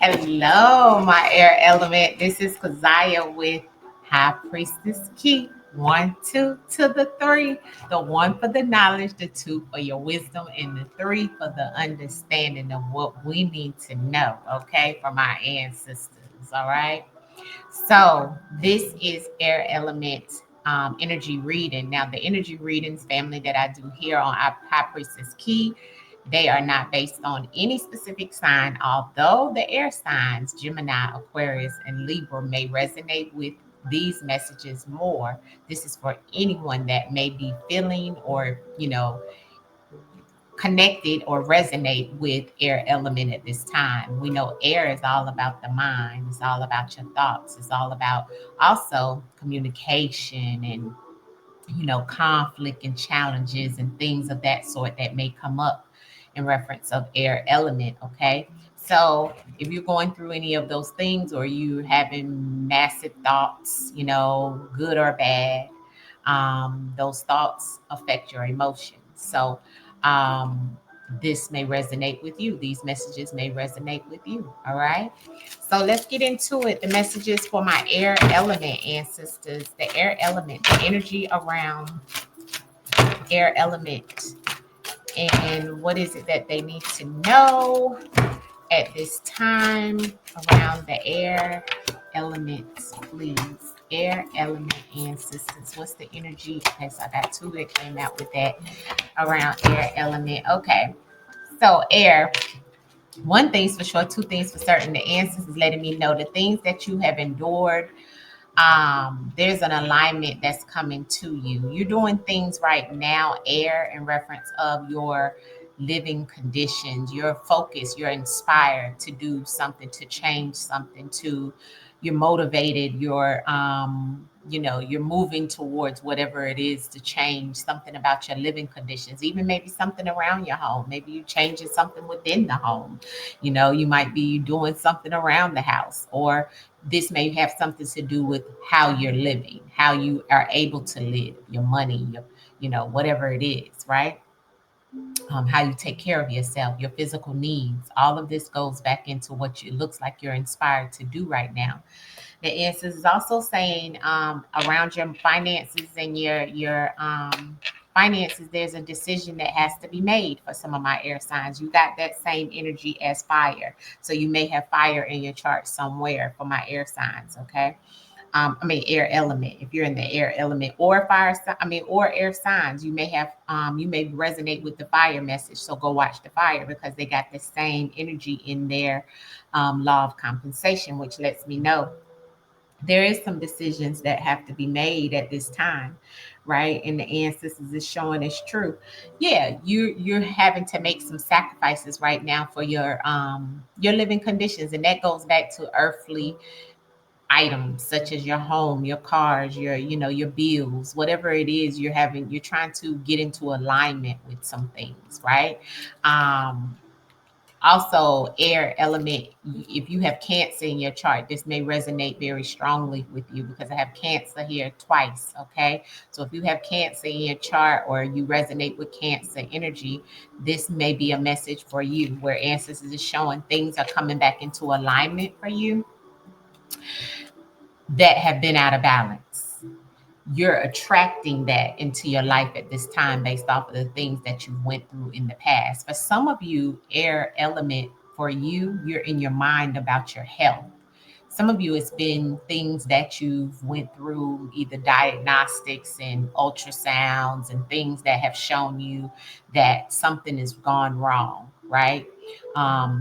Hello, my air element. This is Keziah with High Priestess Key. One, two to the three. The one for the knowledge, the two for your wisdom, and the three for the understanding of what we need to know, okay, from our ancestors. All right. So this is air element energy reading. Now, the energy readings family that I do here on High Priestess Key, they are not based on any specific sign, although the air signs, Gemini, Aquarius, and Libra, may resonate with these messages more. This is for anyone that may be feeling or, connected or resonate with air element at this time. We know air is all about the mind, it's all about your thoughts, it's all about also communication and conflict and challenges and things of that sort that may come up in reference of air element. Okay, so if you're going through any of those things or you having massive thoughts, good or bad, those thoughts affect your emotions. So um, this may resonate with you. These messages may resonate with you. All right. So let's get into it. The messages for my air element ancestors, the air element, the energy around air element, and what is it that they need to know at this time around the air elements, please. Air element ancestors. What's the energy? Okay, so I got two that came out with that around air element. Okay, so air. One thing's for sure, two things for certain. The ancestors is letting me know the things that you have endured. There's an alignment that's coming to you. You're doing things right now, air, in reference of your living conditions. You're focused, you're inspired to do something, to change something, you're motivated, you're moving towards whatever it is to change something about your living conditions, even maybe something around your home. Maybe you're changing something within the home. You might be doing something around the house, or this may have something to do with how you're living, how you are able to live, your money, whatever it is, right? How you take care of yourself, your physical needs. All of this goes back into what it looks like you're inspired to do right now. The answers is also saying around your finances and your finances, there's a decision that has to be made for some of my air signs. You got that same energy as fire. So you may have fire in your chart somewhere for my air signs, okay? Air element. If you're in the air element or or air signs, you may have, you may resonate with the fire message. So go watch the fire because they got the same energy in their law of compensation, which lets me know there is some decisions that have to be made at this time, right? And the ancestors is showing it's true. Yeah, you're having to make some sacrifices right now for your living conditions, and that goes back to earthly items such as your home, your cars, your bills, whatever it is you're trying to get into alignment with some things, right? Um, Also, air element, if you have Cancer in your chart, this may resonate very strongly with you because I have Cancer here twice, okay? So if you have Cancer in your chart or you resonate with Cancer energy, this may be a message for you where ancestors is showing things are coming back into alignment for you that have been out of balance. You're attracting that into your life at this time based off of the things that you went through in the past. For some of you, air element, for you, you're in your mind about your health. Some of you, it's been things that you've went through, either diagnostics and ultrasounds and things that have shown you that something has gone wrong, right?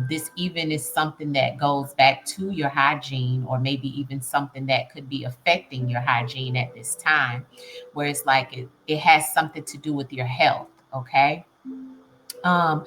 This even is something that goes back to your hygiene, or maybe even something that could be affecting your hygiene at this time, where it's like it has something to do with your health, okay? Um,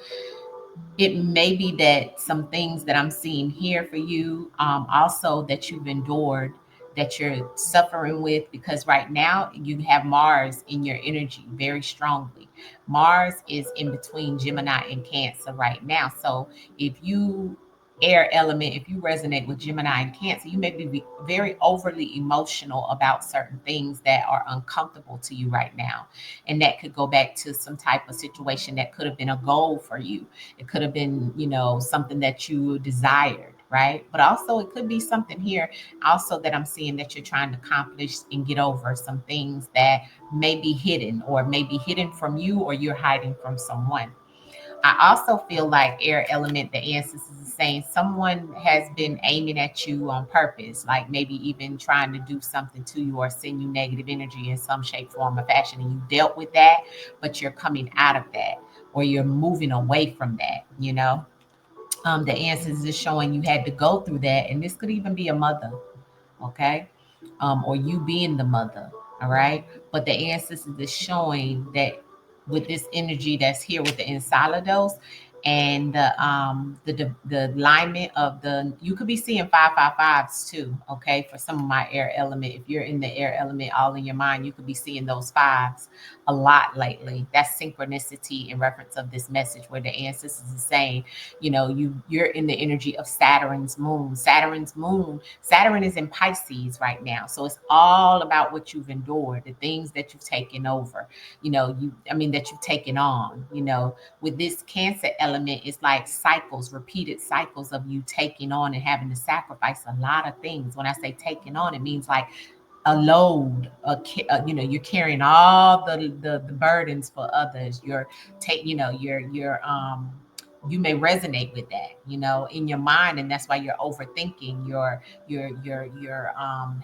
it may be that some things that I'm seeing here for you, also that you've endured, that you're suffering with, because right now you have Mars in your energy very strongly. Mars is in between Gemini and Cancer right now. So if you air element, if you resonate with Gemini and Cancer, you may be very overly emotional about certain things that are uncomfortable to you right now. And that could go back to some type of situation that could have been a goal for you. It could have been, something that you desired, right? But also, it could be something here also that I'm seeing that you're trying to accomplish and get over some things that may be hidden or may be hidden from you or you're hiding from someone. I also feel like air element, the ancestors is saying someone has been aiming at you on purpose, like maybe even trying to do something to you or send you negative energy in some shape, form, or fashion. And you dealt with that, but you're coming out of that or you're moving away from that, you know? The ancestors is showing you had to go through that. And this could even be a mother, okay? Or you being the mother, all right? But the ancestors is showing that with this energy that's here with the Enceladus and the alignment of the, you could be seeing 555s too, okay? For some of my air element, if you're in the air element all in your mind, you could be seeing those fives a lot lately. That's synchronicity in reference of this message where the ancestors is saying, you know, you're in the energy of Saturn's moon. Saturn is in Pisces right now, so it's all about what you've endured, the things that you've taken over, you know, that you've taken on, you know. With this Cancer element, it's like cycles, repeated cycles of you taking on and having to sacrifice a lot of things. When I say taking on, it means like a load, you know, you're carrying all the burdens for others. You're take, you know, you may resonate with that, you know, in your mind, and that's why you're overthinking. You're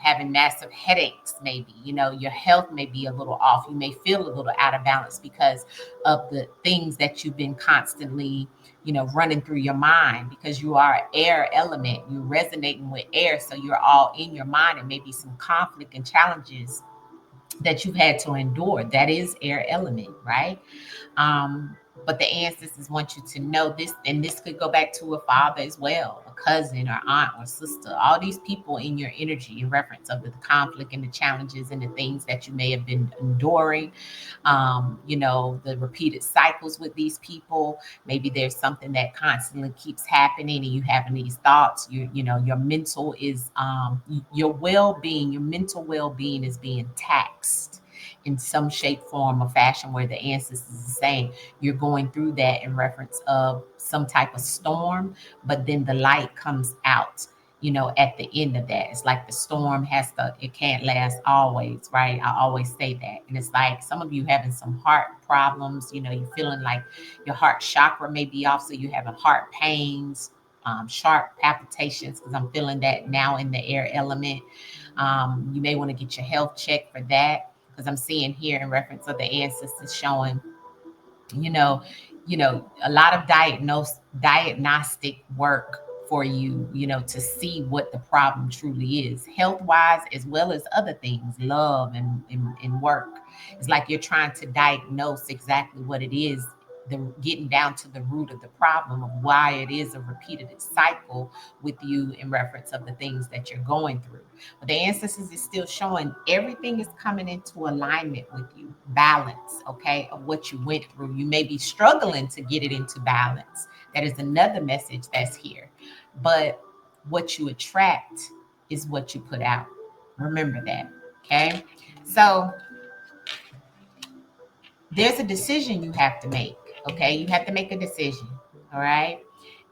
having massive headaches. Maybe, you know, your health may be a little off. You may feel a little out of balance because of the things that you've been constantly, you know, running through your mind, because you are air element, you're resonating with air, so you're all in your mind, and maybe some conflict and challenges that you've had to endure. That is air element, right? um, but the ancestors want you to know this, and this could go back to a father as well, a cousin or aunt or sister, all these people in your energy in reference of the conflict and the challenges and the things that you may have been enduring. You know, the repeated cycles with these people. Maybe there's something that constantly keeps happening and you having these thoughts. You know, your mental is your well-being, your mental well-being is being taxed in some shape, form, or fashion, where the ancestors is saying you're going through that in reference of some type of storm, but then the light comes out, you know, at the end of that. It's like the storm has to, it can't last always, right? I always say that. And it's like some of you having some heart problems, you know, you're feeling like your heart chakra may be off, so you're having heart pains, sharp palpitations, because I'm feeling that now in the air element. You may want to get your health checked for that, because I'm seeing here in reference of the ancestors showing, you know, a lot of diagnostic work for you, you know, to see what the problem truly is, health wise, as well as other things, love and work. It's like you're trying to diagnose exactly what it is, the getting down to the root of the problem of why it is a repeated cycle with you in reference of the things that you're going through. But the ancestors is still showing everything is coming into alignment with you, balance, okay, of what you went through. You may be struggling to get it into balance. That is another message that's here. But what you attract is what you put out. Remember that, okay? So there's a decision you have to make, okay? You have to make a decision, all right?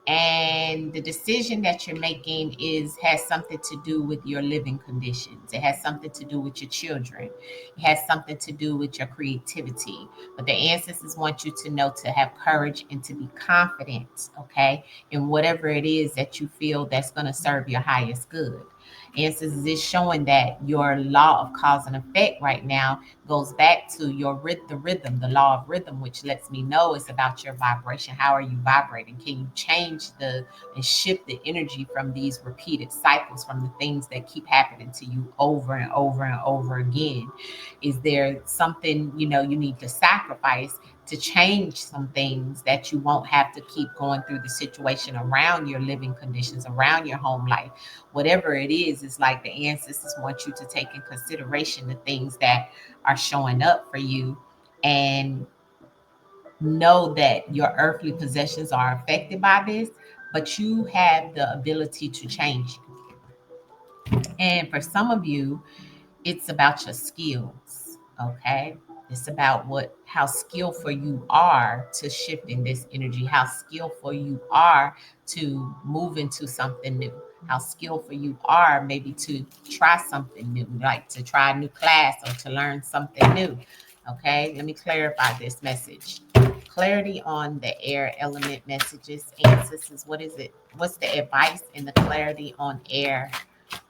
And the decision that you're making has something to do with your living conditions. It has something to do with your children. It has something to do with your creativity. But the ancestors want you to know to have courage and to be confident, okay, in whatever it is that you feel that's going to serve your highest good. Ancestors is showing that your law of cause and effect right now goes back to the rhythm, the law of rhythm, which lets me know it's about your vibration. How are you vibrating? Can you change and shift the energy from these repeated cycles, from the things that keep happening to you over and over and over again? Is there something, you know, you need to sacrifice to change some things that you won't have to keep going through the situation around your living conditions, around your home life? Whatever it is, it's like the ancestors want you to take in consideration the things that are showing up for you, and know that your earthly possessions are affected by this, but you have the ability to change. And for some of you, it's about your skills, okay? It's about how skillful you are to shifting this energy, how skillful you are to move into something new, how skillful you are maybe to try something new, like to try a new class or to learn something new. Okay, let me clarify this message. Clarity on the air element messages. Ancestors, what is it? What's the advice and the clarity on air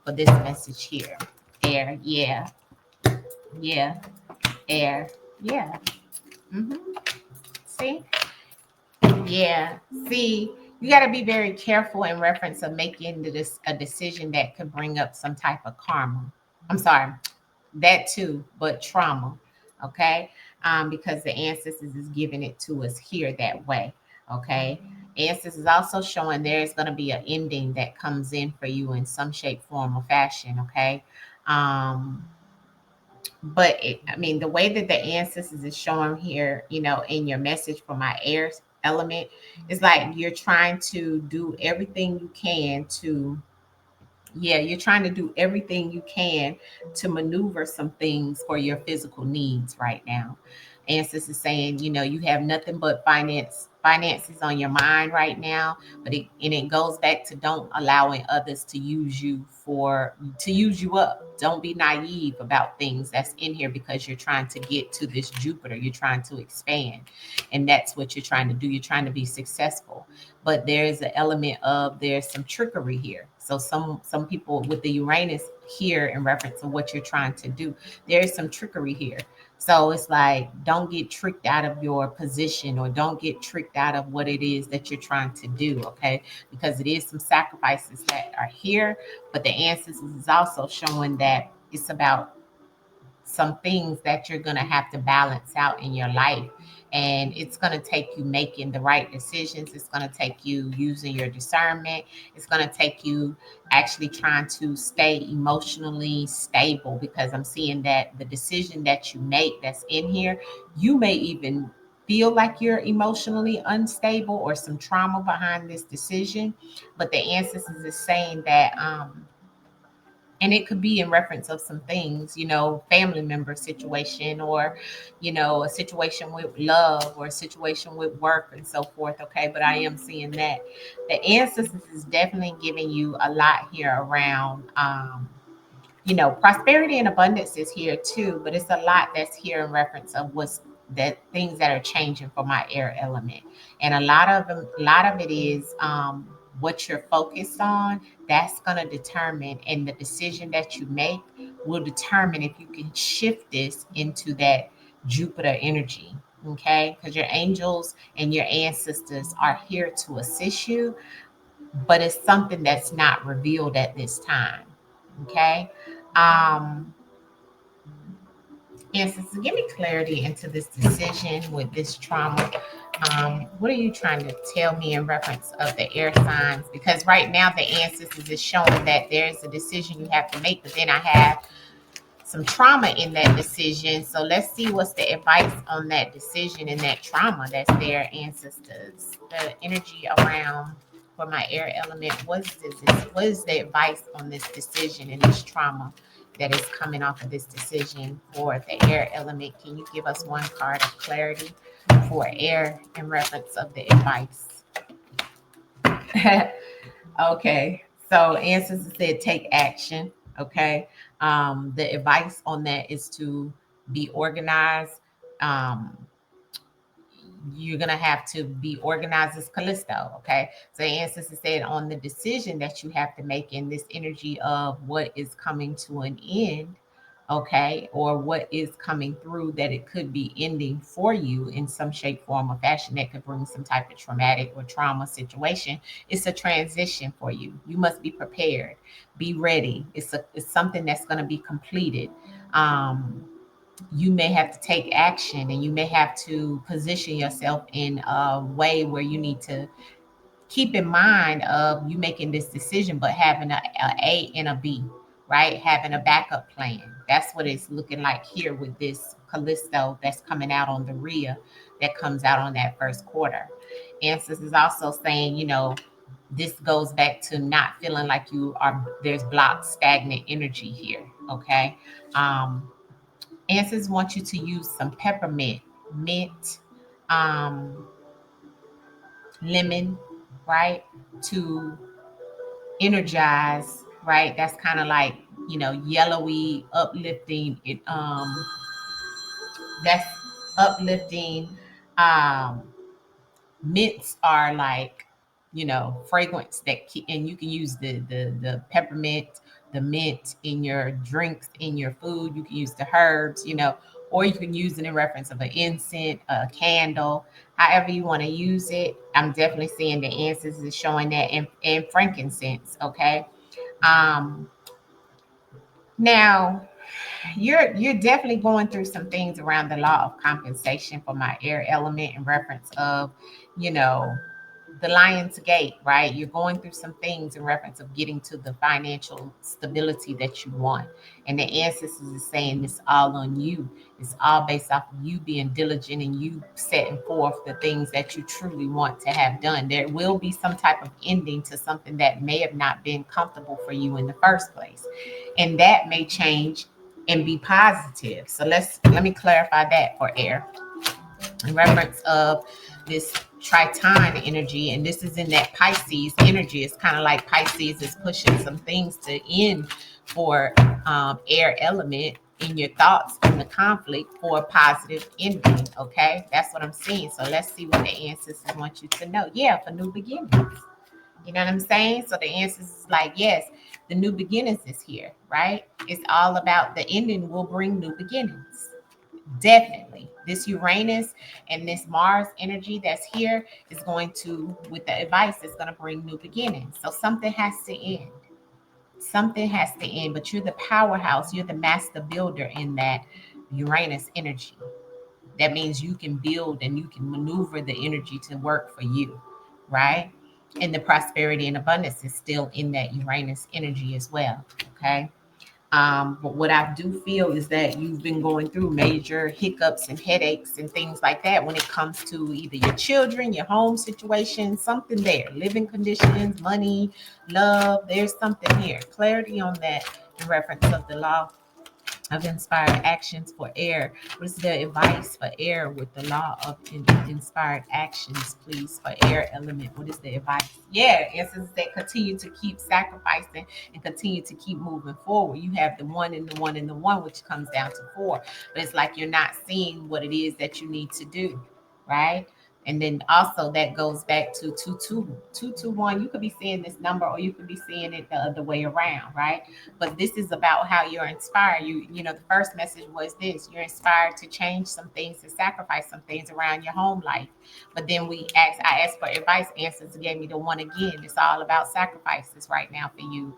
for this message here? Air, yeah, yeah, air, yeah. Hmm. See? Yeah. See, you got to be very careful in reference of making a decision that could bring up some type of karma. I'm sorry, that too, but trauma. Okay. Because the ancestors is giving it to us here that way. Okay. Ancestors is also showing there's going to be an ending that comes in for you in some shape, form, or fashion. Okay. Um, but I mean, the way that the ancestors is showing here, in your message for my air element, is like you're trying to do everything you can to, yeah, you're trying to do everything you can to maneuver some things for your physical needs right now. Ancestors is saying, you have nothing but finances on your mind right now, but it goes back to don't allowing others to use you up. Don't be naive about things that's in here because you're trying to get to this Jupiter. You're trying to expand. And that's what you're trying to do. You're trying to be successful. But there is an element of there's some trickery here. So some people with the Uranus here in reference to what you're trying to do, there is some trickery here. So it's like, don't get tricked out of your position or don't get tricked out of what it is that you're trying to do, okay? Because it is some sacrifices that are here, but the ancestors is also showing that it's about some things that you're going to have to balance out in your life. And it's going to take you making the right decisions. It's going to take you using your discernment. It's going to take you actually trying to stay emotionally stable, because I'm seeing that the decision that you make that's in here, you may even feel like you're emotionally unstable or some trauma behind this decision. But the ancestors is saying that and it could be in reference of some things, family member situation, or a situation with love, or a situation with work and so forth. Okay, but I am seeing that the ancestors is definitely giving you a lot here around prosperity and abundance is here too, but it's a lot that's here in reference of that things that are changing for my air element. And a lot of it is what you're focused on. That's going to determine, and the decision that you make will determine if you can shift this into that Jupiter energy. Okay, because your angels and your ancestors are here to assist you, but it's something that's not revealed at this time. Okay. Um, and so give me clarity into this decision with this trauma. What are you trying to tell me in reference of the air signs? Because right now the ancestors is showing that there's a decision you have to make, but then I have some trauma in that decision. So let's see what's the advice on that decision and that trauma that's there, ancestors. The energy around for my air element. What is the advice on this decision and this trauma that is coming off of this decision for the air element? Can you give us one card of clarity for air in reference of the advice? Okay. So ancestors said take action. Okay. The advice on that is to be organized. Um, you're gonna have to be organized as Callisto. Okay. So ancestors said on the decision that you have to make in this energy of what is coming to an end, okay, or what is coming through, that it could be ending for you in some shape, form, or fashion that could bring some type of traumatic or trauma situation. It's a transition for you. You must be prepared, be ready. It's something that's going to be completed. Um, you may have to take action, and you may have to position yourself in a way where you need to keep in mind of you making this decision, but having a and a B, right? Having a backup plan. That's what it's looking like here with this Callisto that's coming out on the RIA that comes out on that first quarter. Answers is also saying, this goes back to not feeling like there's blocked, stagnant energy here. Okay. Um, Ancestors want you to use some peppermint, mint, um, lemon, right? To energize, right? That's kind of like, yellowy, uplifting. That's uplifting. Um, Mints are like, fragrance and you can use the peppermint, the mint in your drinks, in your food. You can use the herbs, or you can use it in reference of an incense, a candle, however you want to use it. I'm definitely seeing the ancestors is showing that, and frankincense. Okay. um Now, you're definitely going through some things around the law of compensation for my air element in reference of, you know, the Lion's Gate, right? You're going through some things in reference of getting to the financial stability that you want. And the ancestors is saying it's all on you. It's all based off of you being diligent and you setting forth the things that you truly want to have done. There will be some type of ending to something that may have not been comfortable for you in the first place. And that may change and be positive. So let me clarify that for air in reference of this triton energy, and this is in that Pisces energy. It's kind of like Pisces is pushing some things to end for air element in your thoughts in the conflict for a positive ending. Okay, that's what I'm seeing. So let's see what the ancestors want you to know. Yeah, for new beginnings. You know what I'm saying? So the answer is like, yes, the new beginnings is here, right? It's all about the ending will bring new beginnings. Definitely. This Uranus and this Mars energy that's here is going to, with the advice, it's going to bring new beginnings. So something has to end. Something has to end, but you're the powerhouse. You're the master builder in that Uranus energy. That means you can build and you can maneuver the energy to work for you, right? And the prosperity and abundance is still in that Uranus energy as well. Okay. But what I do feel is that you've been going through major hiccups and headaches and things like that when it comes to either your children, your home situation, something there, living conditions, money, love. There's something here. Clarity on that in reference of the law of inspired actions for air. What is the advice for air with the law of inspired actions, please, for air element? What is the advice? Yeah, essence that continue to keep sacrificing and continue to keep moving forward. You have the one and the one and the one, which comes down to four. But it's like you're not seeing what it is that you need to do, right? And then also that goes back to 221. You could be seeing this number or you could be seeing it the other way around, right? But this is about how you're inspired. The first message was this: you're inspired to change some things, to sacrifice some things around your home life. But then I asked for advice. Answers gave me the one again. It's all about sacrifices right now for you,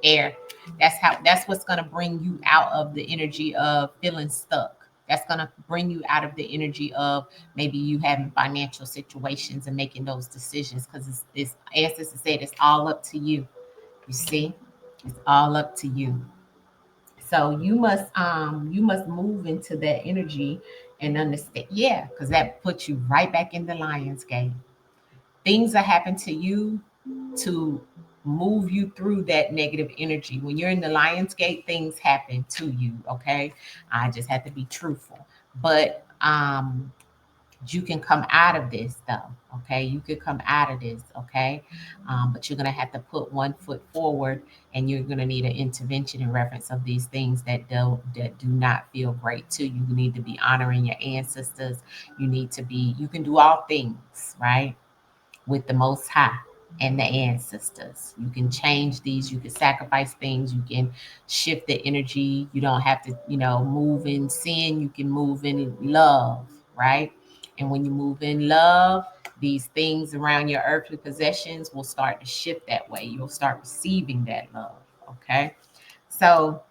air. That's what's going to bring you out of the energy of feeling stuck. That's going to bring you out of the energy of maybe you having financial situations and making those decisions, because it's answers to say it's all up to you. You see, it's all up to you. So you must move into that energy and understand. Yeah, because that puts you right back in the lion's gate. Things that happen to you to move you through that negative energy. When you're in the lion's gate, things happen to you. Okay. I just have to be truthful. But you can come out of this though. Okay, you could come out of this. Okay, but you're gonna have to put one foot forward, and you're gonna need an intervention in reference of these things that do not feel great to you. You need to be honoring your ancestors. You can do all things right with the Most High and the ancestors. You can change these, you can sacrifice things, you can shift the energy. You don't have to, move in sin, you can move in love, right? And when you move in love, these things around your earthly possessions will start to shift that way. You'll start receiving that love, okay? So,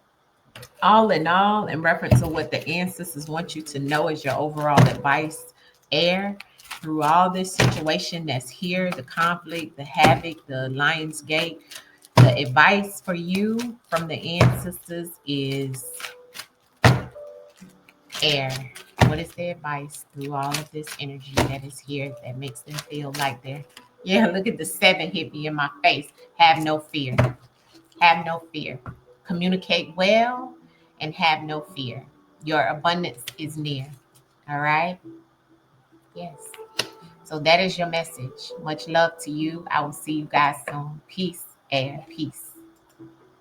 all in all, in reference to what the ancestors want you to know as your overall advice, air, through all this situation that's here, the conflict, the havoc, the lion's gate, the advice for you from the ancestors is air. What is the advice through all of this energy that is here that makes them feel like they're, yeah, look at the seven hit me in my face. Have no fear. Have no fear. Communicate well and have no fear. Your abundance is near. All right. Yes. So that is your message. Much love to you. I will see you guys soon. Peace and peace.